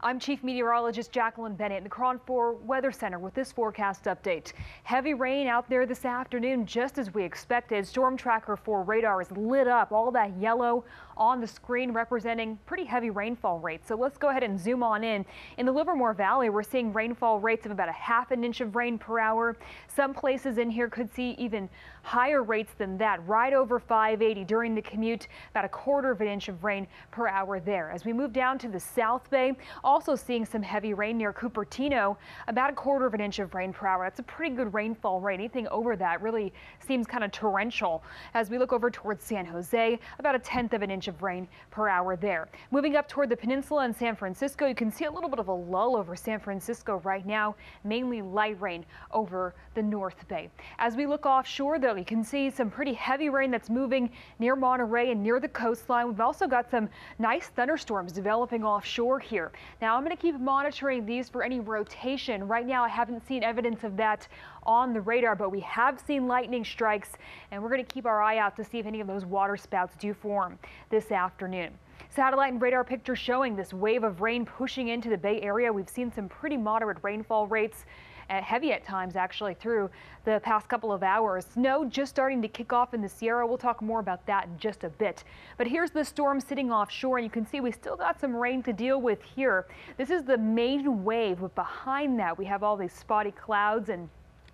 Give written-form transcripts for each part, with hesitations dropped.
I'm Chief Meteorologist Jacqueline Bennett in the Cron 4 Weather Center with this forecast update. Heavy rain out there this afternoon, just as we expected. Storm Tracker 4 radar is lit up, all that yellow on the screen representing pretty heavy rainfall rates. So let's go ahead and zoom on in. In the Livermore Valley, we're seeing rainfall rates of about a half an inch of rain per hour. Some places in here could see even higher rates than that, right over 580 during the commute, about a quarter of an inch of rain per hour there. As we move down to the South Bay, also seeing some heavy rain near Cupertino, about a quarter of an inch of rain per hour. That's a pretty good rainfall rate. Anything over that really seems kind of torrential. As we look over towards San Jose, about a tenth of an inch of rain per hour there. Moving up toward the peninsula and San Francisco, you can see a little bit of a lull over San Francisco right now, mainly light rain over the North Bay. As we look offshore, though, you can see some pretty heavy rain that's moving near Monterey and near the coastline. We've also got some nice thunderstorms developing offshore here. Now, I'm going to keep monitoring these for any rotation. Right now, I haven't seen evidence of that on the radar, but we have seen lightning strikes, and we're going to keep our eye out to see if any of those water spouts do form this afternoon. Satellite and radar pictures showing this wave of rain pushing into the Bay Area. We've seen some pretty moderate rainfall rates, heavy at times actually through the past couple of hours. Snow just starting to kick off in the Sierra. We'll talk more about that in just a bit. But here's the storm sitting offshore, and you can see we still got some rain to deal with here. This is the main wave, but behind that we have all these spotty clouds and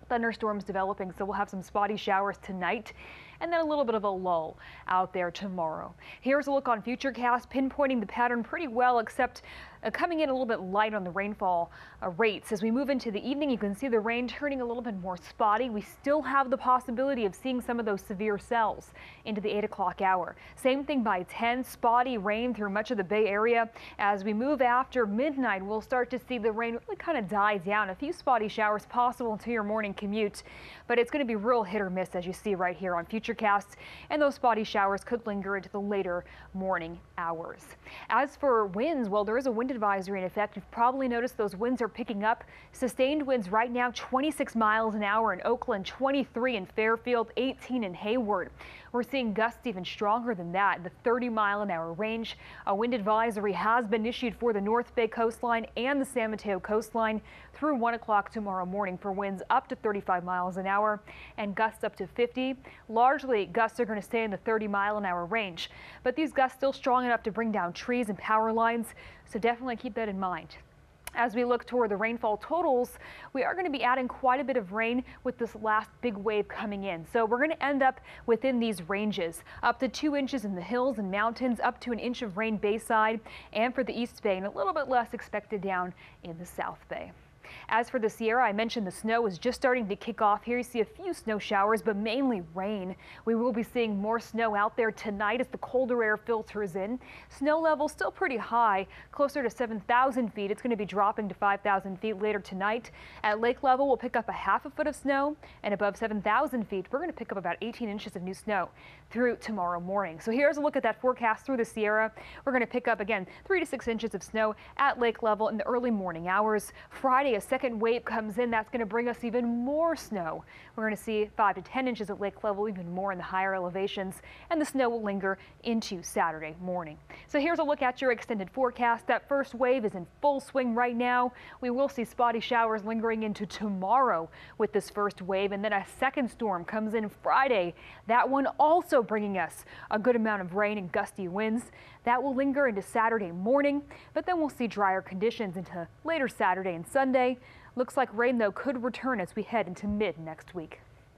thunderstorms developing, so we'll have some spotty showers tonight and then a little bit of a lull out there tomorrow. Here's a look on Futurecast, pinpointing the pattern pretty well, except coming in a little bit light on the rainfall rates. As we move into the evening, you can see the rain turning a little bit more spotty. We still have the possibility of seeing some of those severe cells into the 8 o'clock hour. Same thing by 10, spotty rain through much of the Bay Area. As we move after midnight, we'll start to see the rain really kind of die down. A few spotty showers possible into your morning commute, but it's going to be real hit or miss, as you see right here on Futurecast, and those spotty showers could linger into the later morning hours. As for winds, well, there is a wind advisory in effect. You've probably noticed those winds are picking up. Sustained winds right now 26 miles an hour in Oakland, 23 in Fairfield, 18 in Hayward. We're seeing gusts even stronger than that, the 30-mile-an-hour range. A wind advisory has been issued for the North Bay coastline and the San Mateo coastline through 1 o'clock tomorrow morning for winds up to 35 miles an hour and gusts up to 50. Largely, gusts are going to stay in the 30-mile-an-hour range, but these gusts still strong enough to bring down trees and power lines, so definitely keep that in mind. As we look toward the rainfall totals, we are going to be adding quite a bit of rain with this last big wave coming in. So we're going to end up within these ranges, up to 2 inches in the hills and mountains, up to an inch of rain bayside, and for the East Bay, and a little bit less expected down in the South Bay. As for the Sierra, I mentioned the snow is just starting to kick off here. You see a few snow showers, but mainly rain. We will be seeing more snow out there tonight as the colder air filters in. Snow level still pretty high, closer to 7,000 feet. It's going to be dropping to 5,000 feet later tonight. At lake level, we'll pick up a half a foot of snow, and above 7,000 feet, we're going to pick up about 18 inches of new snow through tomorrow morning. So here's a look at that forecast through the Sierra. We're going to pick up again 3 to 6 inches of snow at lake level in the early morning hours. Friday, a second wave comes in. That's going to bring us even more snow. We're going to see 5 to 10 inches at lake level, even more in the higher elevations, and the snow will linger into Saturday morning. So here's a look at your extended forecast. That first wave is in full swing right now. We will see spotty showers lingering into tomorrow with this first wave, and then a second storm comes in Friday. That one also bringing us a good amount of rain and gusty winds. That will linger into Saturday morning, but then we'll see drier conditions into later Saturday and Sunday. Looks like rain, though, could return as we head into mid next week.